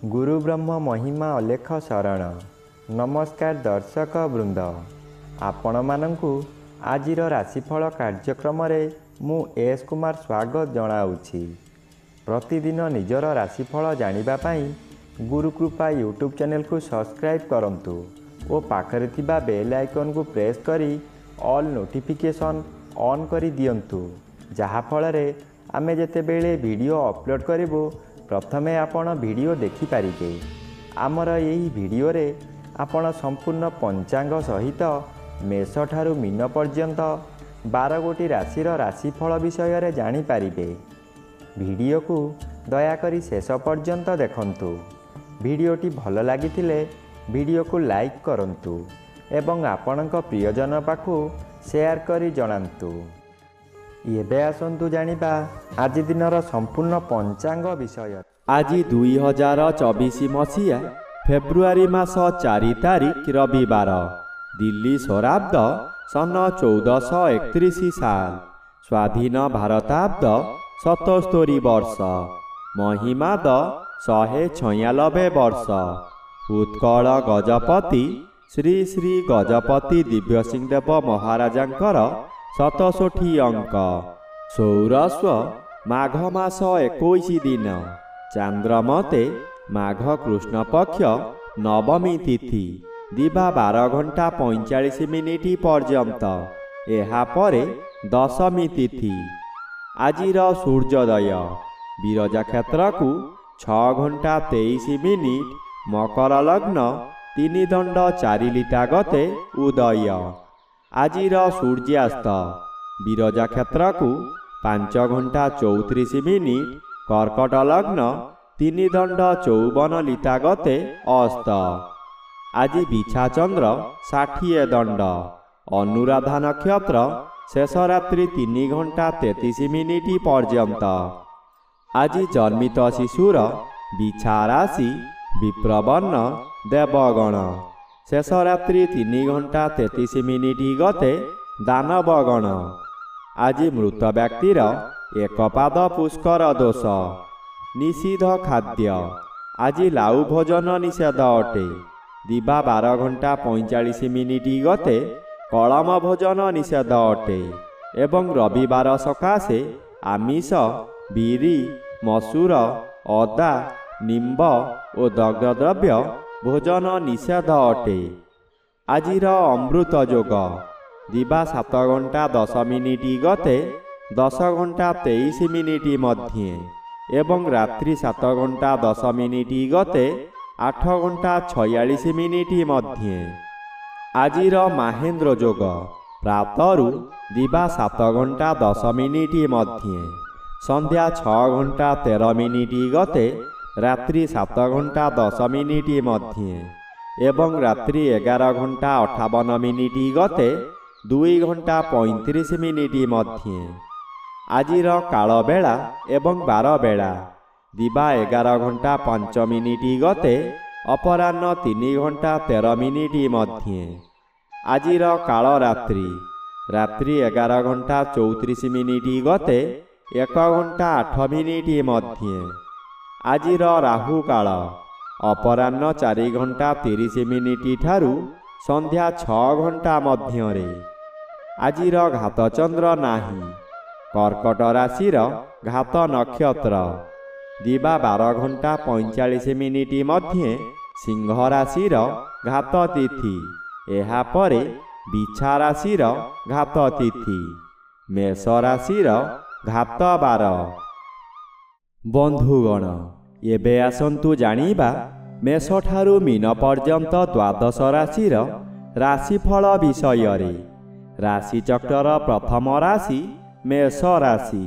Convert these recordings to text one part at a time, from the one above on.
गुरु ब्रह्म महिमा अलेख शरण। नमस्कार दर्शक वृंद, आपण मानंकु आजिर राशिफल कार्यक्रम मु एस कुमार स्वागत जनाऊँगी। प्रतिदिन निजर राशिफल जानिबा पाई गुरुकृपा यूट्यूब चैनल को सब्सक्राइब करंतु और पाखरे थिबा बेल आइकन को प्रेस करी ऑल नोटिफिकेशन ऑन करी दियंतु, जहा फलरे आमे जेतेबेले वीडियो अपलोड करिवो प्रथमे आपण वीडियो देखि पारिबे। आमर यही वीडियो रे आपण संपूर्ण पंचांग सहित मेष ठारू मीन पर्यंत 12 गोटी राशिर राशिफल विषय रे जानि पारिबे। वीडियो को दयाकरी शेष पर्यंत देखंतु। वीडियोटी भल लागिथिले वीडियो को लाइक करंतु एवं आपणक प्रियजन पाखु शेयर करी जणांतु। एबे आसंतु जानिबा आज दिनर संपूर्ण पंचांग विषय। आज 2024 मसीहा फेब्रुआरी मास 4 तारिख रविवार, दिल्ली सौराब्द सन 1431 साल, स्वाधीन भारताब्द 77 वर्ष, महिमाद 196 वर्ष। उत्कल गजपति श्री श्री गजपति दिव्यसिंहदेव महाराजांकर 67 अंक। सौरस्व माघ मास 21 दिन, चांद्रमते माघ कृष्ण पक्ष नवमी तिथि दिवा 12 घंटा 45 मिनिट पर्यंत। एहा परे दशमी तिथि। आजिर सूर्योदय विरजा क्षेत्र को 6 घंटा 23 मिनिट, मकर लग्न 3 दंड 4 लिटा गते उदय। आजिर सूर्यास्त विरजा क्षेत्र को 5 घंटा 34 मिनिट, कर्कट लग्न 3 दंड 54 लिटा गते अस्त। आज बिछा चंद्र 60 दंड, अनुराधा नक्षत्र शेष रात्रि 3 घंटा 33 मिनिट पर्यंत। आज जन्मित शिशुर बिछा राशि विप्रवर्ण देवगण, शेष रात्रि 3 घंटा 33 मिनिट गते दानवगण। आज मृत व्यक्तिर एकपाद पुष्कर दोष, निषिद्ध खाद्य। आज लाउ भोजन निषेध अटे। दिवा 12 घंटा 45 मिनिट गते कलम भोजन निषेध अटे एवं रविवार सकाशे आमिष, बिरी, मसूर, अदा, निम्ब और दग्धद्रव्य भोजन निषेध अटे। आजिर अमृत योग दिवा 7 घंटा 10 मिनिट गते 10 घंटा 23 मिनिट मध्ये एवं रात्रि 7 घंटा 10 मिनिट गते 8 घंटा 46 मिनिट मध्ये। आजिर महेन्द्र योग प्रातरु दिवा 7 घंटा 10 मिनिट मध्ये, संध्या 6 घंटा 13 मिनिट गते रात्रि 7 घंटा 10 मिनिट मध्ये एवं रात्रि 11 घंटा 58 मिनिट गते 2 घंटा 35 मिनिट मध्ये। आजिर काल बेला एवं 12 बेला दिवा 11 घंटा 5 मिनिट गते अपराह्न 3 घंटा 13 मिनिट मध्ये। आजिर काल रात्रि रात्रि 11 घंटा 34 मिनिट गते 1 घंटा 8 मिनिट मध्ये। आजिर राहु काल अपराह्न 4 घंटा 30 मिनिट ठारू संध्या 6 घंटा मध्यरे। आजिर घात चंद्र नाही। कर्कट राशिर घात नक्षत्र दिवा 12 घंटा 45 मिनिट मध्ये सिंह राशिर घात तिथि। एहा परे बिछा राशिर घात तिथि, मेष राशिर घात बार। बंधुगण, एबे आसंतु जानिबा मेष ठारू मीन पर्यंत द्वादश राशिर राशिफल विषय रे। राशि चक्र प्रथम राशि मेष राशि।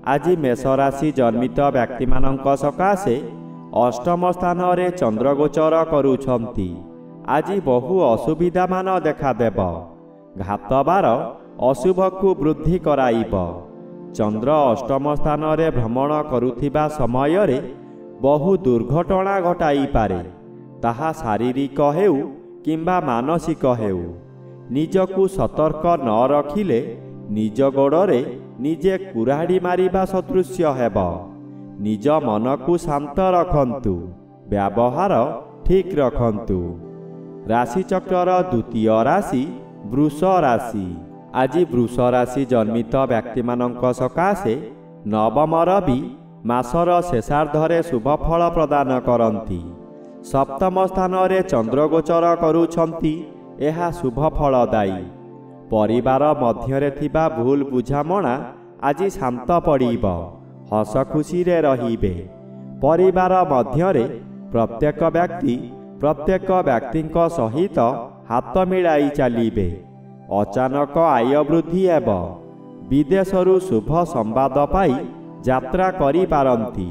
आज मेष राशि जन्मित व्यक्ति मानक सकाशे अष्टम स्थान रे चंद्र गोचर करुछंती। आज बहु असुविधा मान देखादेव। घात बार अशुभ को वृद्धि कराइब। चंद्र अष्टम स्थान रे भ्रमण करुथिबा समय रे बहु दुर्घटना घटाई पारे। ताहा शारीरिक हेउ किंबा मानसिक हेउ। निजकु सतर्क न रखिले निज गोड़े निजे कुराड़ी मारिबा सदृश्य हेब। निज मन को शांत रखंतु। ବ୍ୟବହାର ଠିକ୍ ରଖନ୍ତୁ। ରାଶିଚକ୍ରର ଦ୍ୱିତୀୟ ରାଶି ବୃଷ ରାଶି। ଆଜି ବୃଷ ରାଶି ଜନ୍ମିତ ବ୍ୟକ୍ତିମାନଙ୍କ ସକାଶେ ନବମ ରବି ମାସର ଶେଷାର୍ଦ୍ଧରେ ଶୁଭ ଫଳ ପ୍ରଦାନ କରନ୍ତି। ସପ୍ତମ ସ୍ଥାନରେ ଚନ୍ଦ୍ରଗୋଚର କରୁଛନ୍ତି, ଏହା ଶୁଭ ଫଳଦାୟୀ। ପରିବାର ମଧ୍ୟରେ ଥିବା ଭୁଲ ବୁଝାମଣା ଆଜି ଶାନ୍ତ ପଡ଼ିବ, ହସ ଖୁସିରେ ରହିବେ। ପରିବାର ମଧ୍ୟରେ ପ୍ରତ୍ୟେକ ବ୍ୟକ୍ତିଙ୍କ ସହିତ ହାତ ମିଳାଇ ଚାଲିବେ। ଅଚାନକ ଆୟ ବୃଦ୍ଧି ହେବ। ବିଦେଶରୁ ଶୁଭ ସମ୍ବାଦ ପାଇ ଯାତ୍ରା କରିପାରନ୍ତି।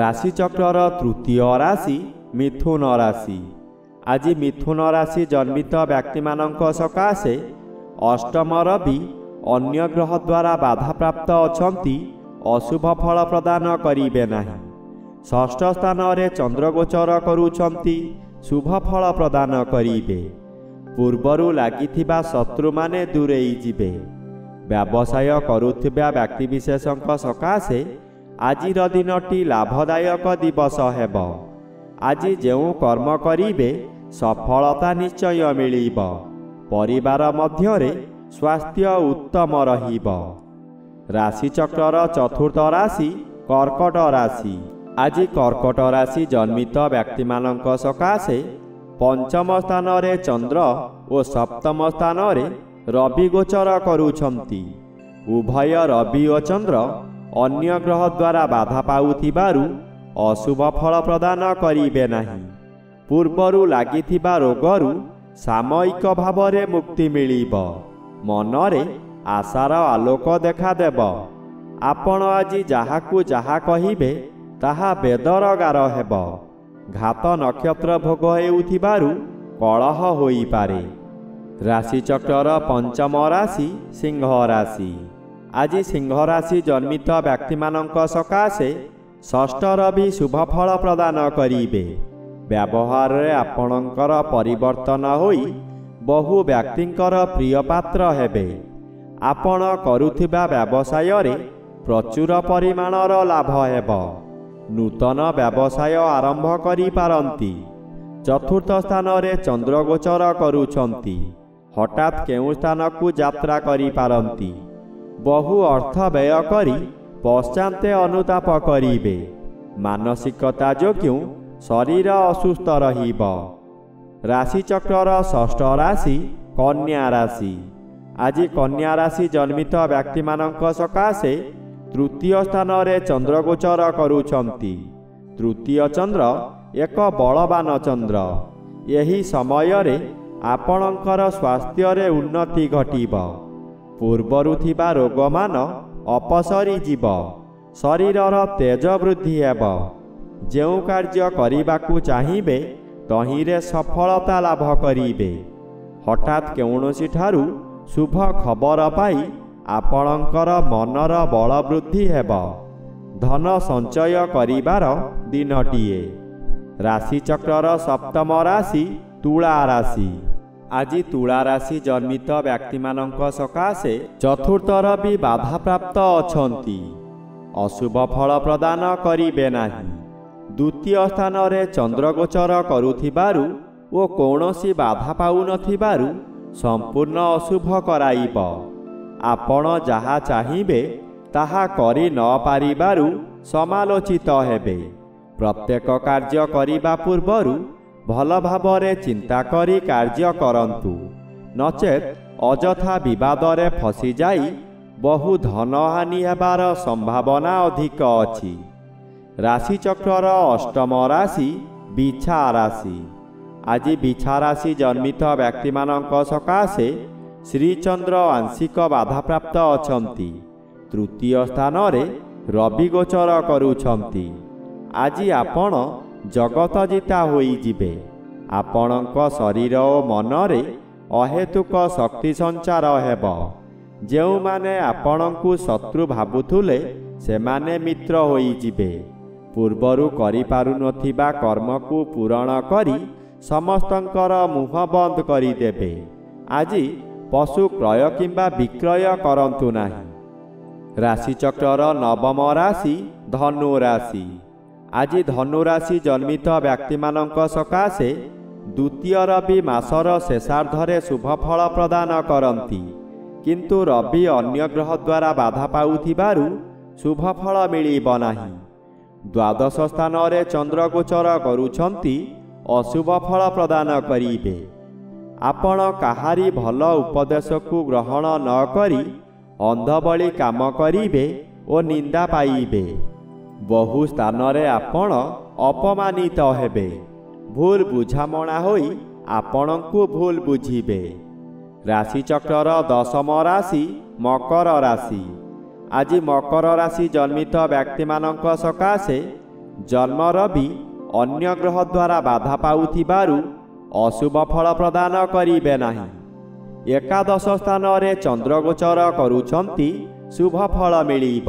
ରାଶିଚକ୍ରର ତୃତୀୟ ରାଶି ମିଥୁନ ରାଶି। ଆଜି ମିଥୁନ ରାଶି ଜନ୍ମିତ ବ୍ୟକ୍ତିମାନଙ୍କ ସକାଶେ ଅଷ୍ଟମ ରବି ଅନ୍ୟ ଗ୍ରହ ଦ୍ୱାରା ବାଧାପ୍ରାପ୍ତ ଅଛନ୍ତି, ଅଶୁଭ ଫଳ ପ୍ରଦାନ କରିବେ ନାହିଁ। ଷଷ୍ଠ ସ୍ଥାନରେ ଚନ୍ଦ୍ରଗୋଚର କରୁଛନ୍ତି, ଶୁଭ ଫଳ ପ୍ରଦାନ କରିବେ। ପୂର୍ବରୁ ଲାଗିଥିବା ଶତ୍ରୁମାନେ ଦୂରେଇ ଯିବେ। ବ୍ୟବସାୟ କରୁଥିବା ବ୍ୟକ୍ତିବିଶେଷଙ୍କ ସକାଶେ ଆଜିର ଦିନଟି ଲାଭଦାୟକ ଦିବସ ହେବ। ଆଜି ଯେଉଁ କର୍ମ କରିବେ ସଫଳତା ନିଶ୍ଚୟ ମିଳିବ। ପରିବାର ମଧ୍ୟରେ ସ୍ୱାସ୍ଥ୍ୟ ଉତ୍ତମ ରହିବ। ରାଶିଚକ୍ରର ଚତୁର୍ଥ ରାଶି କର୍କଟ ରାଶି। ଆଜି କର୍କଟ ରାଶି ଜନ୍ମିତ ବ୍ୟକ୍ତିମାନଙ୍କ ସକାଶେ ପଞ୍ଚମ ସ୍ଥାନରେ ଚନ୍ଦ୍ର ଓ ସପ୍ତମ ସ୍ଥାନରେ ରବି ଗୋଚର କରୁଛନ୍ତି। ଉଭୟ ରବି ଓ ଚନ୍ଦ୍ର ଅନ୍ୟ ଗ୍ରହ ଦ୍ୱାରା ବାଧା ପାଉଥିବାରୁ ଅଶୁଭ ଫଳ ପ୍ରଦାନ କରିବେ ନାହିଁ। ପୂର୍ବରୁ ଲାଗିଥିବା ରୋଗରୁ ସାମୟିକ ଭାବରେ ମୁକ୍ତି ମିଳିବ। ମନରେ ଆଶାର ଆଲୋକ ଦେଖାଦେବ। ଆପଣ ଆଜି ଯାହାକୁ ଯାହା କହିବେ ତାହା ବେଦର ଗାର ହେବ। ଘାତ ନକ୍ଷତ୍ର ଭୋଗ ହେଉଥିବାରୁ କଳହ ହୋଇପାରେ। ରାଶିଚକ୍ରର ପଞ୍ଚମ ରାଶି ସିଂହ ରାଶି। ଆଜି ସିଂହ ରାଶି ଜନ୍ମିତ ବ୍ୟକ୍ତିମାନଙ୍କ ସକାଶେ ଷଷ୍ଠ ରବି ଶୁଭ ଫଳ ପ୍ରଦାନ କରିବେ। ବ୍ୟବହାରରେ ଆପଣଙ୍କର ପରିବର୍ତ୍ତନ ହୋଇ ବହୁ ବ୍ୟକ୍ତିଙ୍କର ପ୍ରିୟ ପାତ୍ର ହେବେ। ଆପଣ କରୁଥିବା ବ୍ୟବସାୟରେ ପ୍ରଚୁର ପରିମାଣର ଲାଭ ହେବ। ନୂତନ ବ୍ୟବସାୟ ଆରମ୍ଭ କରିପାରନ୍ତି। ଚତୁର୍ଥ ସ୍ଥାନରେ ଚନ୍ଦ୍ରଗୋଚର କରୁଛନ୍ତି। ହଠାତ୍ କେଉଁ ସ୍ଥାନକୁ ଯାତ୍ରା କରିପାରନ୍ତି। ବହୁ ଅର୍ଥ ବ୍ୟୟ କରି ପଶ୍ଚାତେ ଅନୁତାପ କରିବେ। ମାନସିକତା ଯୋଗୁଁ ଶରୀର ଅସୁସ୍ଥ ରହିବ। ରାଶିଚକ୍ରର ଷଷ୍ଠ ରାଶି କନ୍ୟା ରାଶି। ଆଜି କନ୍ୟା ରାଶି ଜନ୍ମିତ ବ୍ୟକ୍ତିମାନଙ୍କ ସକାଶେ ତୃତୀୟ ସ୍ଥାନରେ ଚନ୍ଦ୍ରଗୋଚର କରୁଛନ୍ତି। ତୃତୀୟ ଚନ୍ଦ୍ର ଏକ ବଳବାନ ଚନ୍ଦ୍ର। ଏହି ସମୟରେ ଆପଣଙ୍କର ସ୍ୱାସ୍ଥ୍ୟରେ ଉନ୍ନତି ଘଟିବ। ପୂର୍ବରୁ ଥିବା ରୋଗମାନ ଅପସରି ଯିବ। ଶରୀରର ତେଜ ବୃଦ୍ଧି ହେବ। ଯେଉଁ କାର୍ଯ୍ୟ କରିବାକୁ ଚାହିଁବେ ତହିଁରେ ସଫଳତା ଲାଭ କରିବେ। ହଠାତ୍ କୌଣସିଠାରୁ ଶୁଭ ଖବର ପାଇ ଆପଣଙ୍କର ମନର ବଳ ବୃଦ୍ଧି ହେବ। ଧନ ସଞ୍ଚୟ କରିବାର ଦିନଟିଏ। ରାଶିଚକ୍ରର ସପ୍ତମ ରାଶି ତୁଳା ରାଶି। ଆଜି ତୁଳା ରାଶି ଜନ୍ମିତ ବ୍ୟକ୍ତିମାନଙ୍କ ସକାଶେ ଚତୁର୍ଥ ରବି ବାଧାପ୍ରାପ୍ତ ଅଛନ୍ତି। ଅଶୁଭ ଫଳ ପ୍ରଦାନ କରିବେ ନାହିଁ। ଦ୍ୱିତୀୟ ସ୍ଥାନରେ ଚନ୍ଦ୍ରଗୋଚର କରୁଥିବାରୁ ଓ କୌଣସି ବାଧା ପାଉନଥିବାରୁ ସମ୍ପୂର୍ଣ୍ଣ ଅଶୁଭ କରାଇବ। ଆପଣ ଯାହା ଚାହିଁବେ ତାହା କରି ନ ପାରିବାରୁ ସମାଲୋଚିତ ହେବେ। ପ୍ରତ୍ୟେକ କାର୍ଯ୍ୟ କରିବା ପୂର୍ବରୁ ଭଲ ଭାବରେ ଚିନ୍ତା କରି କାର୍ଯ୍ୟ କରନ୍ତୁ। ନଚେତ୍ ଅଯଥା ବିବାଦରେ ଫସିଯାଇ ବହୁ ଧନହାନି ହେବାର ସମ୍ଭାବନା ଅଧିକ ଅଛି। ରାଶିଚକ୍ରର ଅଷ୍ଟମ ରାଶି ବିଛା ରାଶି। ଆଜି ବିଛା ରାଶି ଜନ୍ମିତ ବ୍ୟକ୍ତିମାନଙ୍କ ସକାଶେ ଶ୍ରୀଚନ୍ଦ୍ର ଆଂଶିକ ବାଧାପ୍ରାପ୍ତ ଅଛନ୍ତି। ତୃତୀୟ ସ୍ଥାନରେ ରବି ଗୋଚର କରୁଛନ୍ତି। ଆଜି ଆପଣ ଜଗତ ଜିତା ହୋଇଯିବେ। ଆପଣଙ୍କ ଶରୀର ଓ ମନରେ ଅହେତୁକ ଶକ୍ତି ସଞ୍ଚାର ହେବ। ଯେଉଁମାନେ ଆପଣଙ୍କୁ ଶତ୍ରୁ ଭାବୁଥିଲେ ସେମାନେ ମିତ୍ର ହୋଇଯିବେ। ପୂର୍ବରୁ କରିପାରୁନଥିବା କର୍ମକୁ ପୂରଣ କରି ସମସ୍ତଙ୍କର ମୁହଁ ବନ୍ଦ କରିଦେବେ। ଆଜି ପଶୁ କ୍ରୟ କିମ୍ବା ବିକ୍ରୟ କରନ୍ତୁ ନାହିଁ। ରାଶିଚକ୍ରର ନବମ ରାଶି ଧନୁ ରାଶି। ଆଜି ଧନୁରାଶି ଜନ୍ମିତ ବ୍ୟକ୍ତିମାନଙ୍କ ସକାଶେ ଦ୍ୱିତୀୟ ରବି ମାସର ଶେଷାର୍ଦ୍ଧରେ ଶୁଭଫଳ ପ୍ରଦାନ କରନ୍ତି, କିନ୍ତୁ ରବି ଅନ୍ୟ ଗ୍ରହ ଦ୍ୱାରା ବାଧା ପାଉଥିବାରୁ ଶୁଭଫଳ ମିଳିବ ନାହିଁ। ଦ୍ୱାଦଶ ସ୍ଥାନରେ ଚନ୍ଦ୍ରଗୋଚର କରୁଛନ୍ତି, ଅଶୁଭ ଫଳ ପ୍ରଦାନ କରିବେ। ଆପଣ କାହାରି ଭଲ ଉପଦେଶକୁ ଗ୍ରହଣ ନ କରି ଅନ୍ଧଭଳି କାମ କରିବେ ଓ ନିନ୍ଦା ପାଇବେ। ବହୁ ସ୍ଥାନରେ ଆପଣ ଅପମାନିତ ହେବେ। ଭୁଲ ବୁଝାମଣା ହୋଇ ଆପଣଙ୍କୁ ଭୁଲ ବୁଝିବେ। ରାଶିଚକ୍ରର ଦଶମ ରାଶି ମକର ରାଶି। ଆଜି ମକର ରାଶି ଜନ୍ମିତ ବ୍ୟକ୍ତିମାନଙ୍କ ସକାଶେ ଜନ୍ମ ରବି ଅନ୍ୟ ଗ୍ରହ ଦ୍ୱାରା ବାଧା ପାଉଥିବାରୁ ଅଶୁଭ ଫଳ ପ୍ରଦାନ କରିବେ ନାହିଁ। ଏକାଦଶ ସ୍ଥାନରେ ଚନ୍ଦ୍ରଗୋଚର କରୁଛନ୍ତି, ଶୁଭ ଫଳ ମିଳିବ।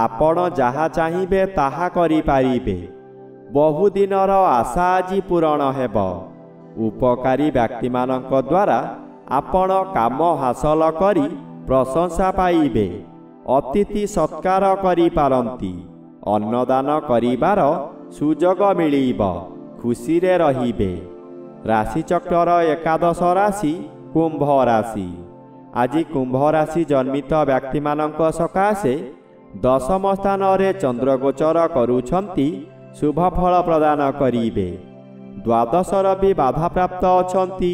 ଆପଣ ଯାହା ଚାହିଁବେ ତାହା କରିପାରିବେ। ବହୁଦିନର ଆଶା ଆଜି ପୂରଣ ହେବ। ଉପକାରୀ ବ୍ୟକ୍ତିମାନଙ୍କ ଦ୍ୱାରା ଆପଣ କାମ ହାସଲ କରି ପ୍ରଶଂସା ପାଇବେ। ଅତିଥି ସତ୍କାର କରିପାରନ୍ତି। ଅନ୍ନଦାନ କରିବାର ସୁଯୋଗ ମିଳିବ। ଖୁସିରେ ରହିବେ। ରାଶିଚକ୍ରର ଏକାଦଶ ରାଶି କୁମ୍ଭ ରାଶି। ଆଜି କୁମ୍ଭ ରାଶି ଜନ୍ମିତ ବ୍ୟକ୍ତିମାନଙ୍କ ସକାଶେ ଦଶମ ସ୍ଥାନରେ ଚନ୍ଦ୍ରଗୋଚର କରୁଛନ୍ତି, ଶୁଭ ଫଳ ପ୍ରଦାନ କରିବେ। ଦ୍ୱାଦଶ ରବି ବାଧାପ୍ରାପ୍ତ ଅଛନ୍ତି,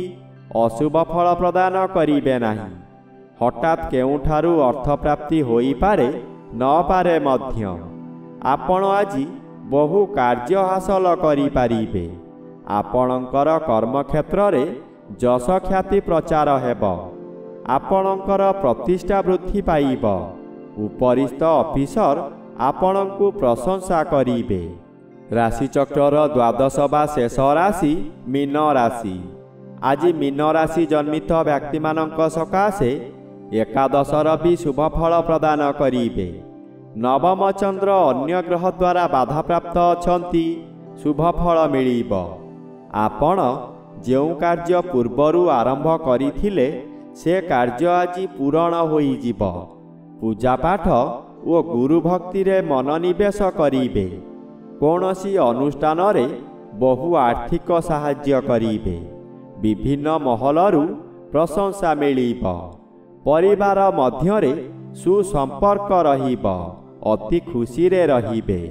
ଅଶୁଭ ଫଳ ପ୍ରଦାନ କରିବେ ନାହିଁ। ହଠାତ୍ କେଉଁଠାରୁ ଅର୍ଥପ୍ରାପ୍ତି ହୋଇପାରେ ନପାରେ ମଧ୍ୟ। ଆପଣ ଆଜି ବହୁ କାର୍ଯ୍ୟ ହାସଲ କରିପାରିବେ। ଆପଣଙ୍କର କର୍ମକ୍ଷେତ୍ରରେ ଯଶ ଖ୍ୟାତି ପ୍ରଚାର ହେବ। ଆପଣଙ୍କର ପ୍ରତିଷ୍ଠା ବୃଦ୍ଧି ପାଇବ। ଉପରିସ୍ଥ ଅଫିସର ଆପଣଙ୍କୁ ପ୍ରଶଂସା କରିବେ। ରାଶିଚକ୍ରର ଦ୍ୱାଦଶ ବା ଶେଷ ରାଶି ମୀନ ରାଶି। ଆଜି ମୀନ ରାଶି ଜନ୍ମିତ ବ୍ୟକ୍ତିମାନଙ୍କ ସକାଶେ ଏକାଦଶ ରବି ଶୁଭ ଫଳ ପ୍ରଦାନ କରିବେ। ନବମ ଚନ୍ଦ୍ର ଅନ୍ୟ ଗ୍ରହ ଦ୍ୱାରା ବାଧାପ୍ରାପ୍ତ ଅଛନ୍ତି, ଶୁଭ ଫଳ ମିଳିବ। ଆପଣ ଯେଉଁ କାର୍ଯ୍ୟ ପୂର୍ବରୁ ଆରମ୍ଭ କରିଥିଲେ ସେ କାର୍ଯ୍ୟ ଆଜି ପୂରଣ ହୋଇଯିବ। ପୂଜାପାଠ ଓ ଗୁରୁଭକ୍ତିରେ ମନୋନିବେଶ କରିବେ। କୌଣସି ଅନୁଷ୍ଠାନରେ ବହୁ ଆର୍ଥିକ ସାହାଯ୍ୟ କରିବେ। ବିଭିନ୍ନ ମହଲରୁ ପ୍ରଶଂସା ମିଳିବ। ପରିବାର ମଧ୍ୟରେ ସୁସମ୍ପର୍କ ରହିବ। ଅତି ଖୁସିରେ ରହିବେ।